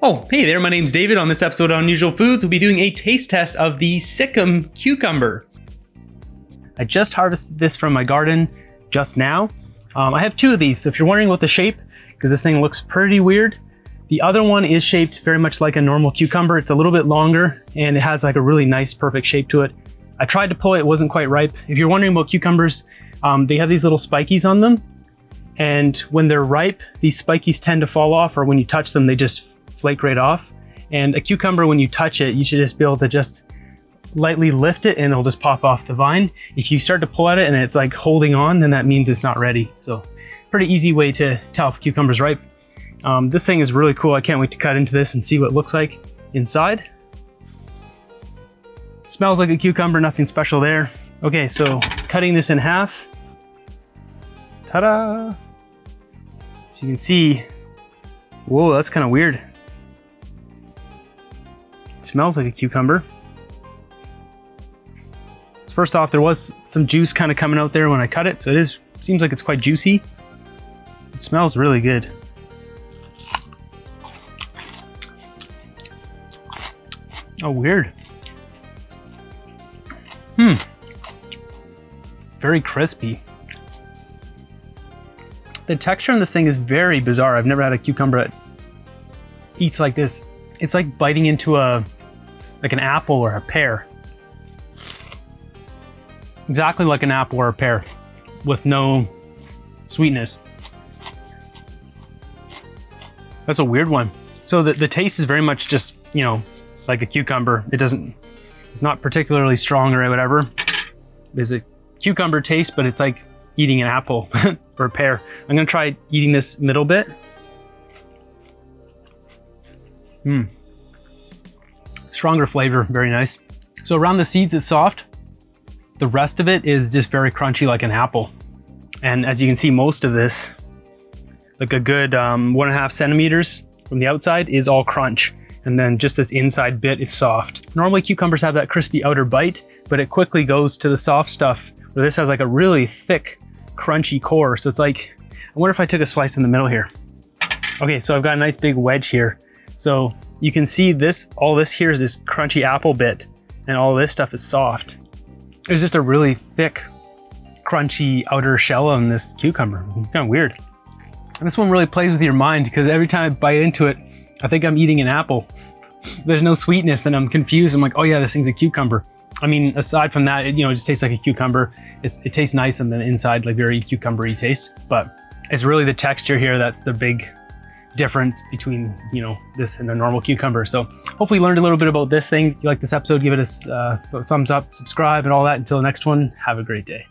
Oh, hey there, my name's David. On this episode of Unusual Foods, we'll be doing a taste test of the Sikkim Cucumber. I just harvested this from my garden just now. I have two of these, so if you're wondering about the shape, because this thing looks pretty weird, the other one is shaped very much like a normal cucumber. It's a little bit longer, and it has like a really nice, perfect shape to it. I tried to pull it, it wasn't quite ripe. If you're wondering about cucumbers, they have these little spikies on them, and when they're ripe, these spikies tend to fall off, or when you touch them, they just flake right off. And a cucumber, when you touch it, you should just be able to just lightly lift it and it'll just pop off the vine. If you start to pull at it and it's like holding on, then that means it's not ready. So pretty easy way to tell if a cucumber's ripe. This thing is really cool. I can't wait to cut into this and see what it looks like inside. Smells like a cucumber, nothing special there. Okay, so cutting this in half. Ta-da! So you can see, whoa, that's kind of weird. Smells like a cucumber. First off, there was some juice kind of coming out there when I cut it, so it seems like it's quite juicy. It smells really good. Oh, weird. Very crispy. The texture on this thing is very bizarre. I've never had a cucumber that eats like this. It's like biting into like an apple or a pear. Exactly like an apple or a pear with no sweetness. That's a weird one. So the taste is very much just, you know, like a cucumber. It's not particularly strong or whatever. There's a cucumber taste, but it's like eating an apple or a pear. I'm gonna try eating this middle bit. Stronger flavor, very nice. So around the seeds it's soft. The rest of it is just very crunchy like an apple. And as you can see, most of this, like a good 1.5 centimeters from the outside, is all crunch. And then just this inside bit is soft. Normally cucumbers have that crispy outer bite, but it quickly goes to the soft stuff, where this has like a really thick, crunchy core. So it's like, I wonder if I took a slice in the middle here. Okay, so I've got a nice big wedge here. So you can see this, all this here is this crunchy apple bit, and all this stuff is soft. There's just a really thick, crunchy outer shell on this cucumber. It's kind of weird. And this one really plays with your mind, because every time I bite into it, I think I'm eating an apple. There's no sweetness, and I'm confused. I'm like, oh yeah, this thing's a cucumber. I mean, aside from that, it just tastes like a cucumber. It tastes nice on the inside, like very cucumbery taste. But it's really the texture here that's the big difference between this and a normal cucumber. So hopefully you learned a little bit about this thing. If you like this episode, give it a thumbs up, subscribe, and all that. Until the next one, have a great day.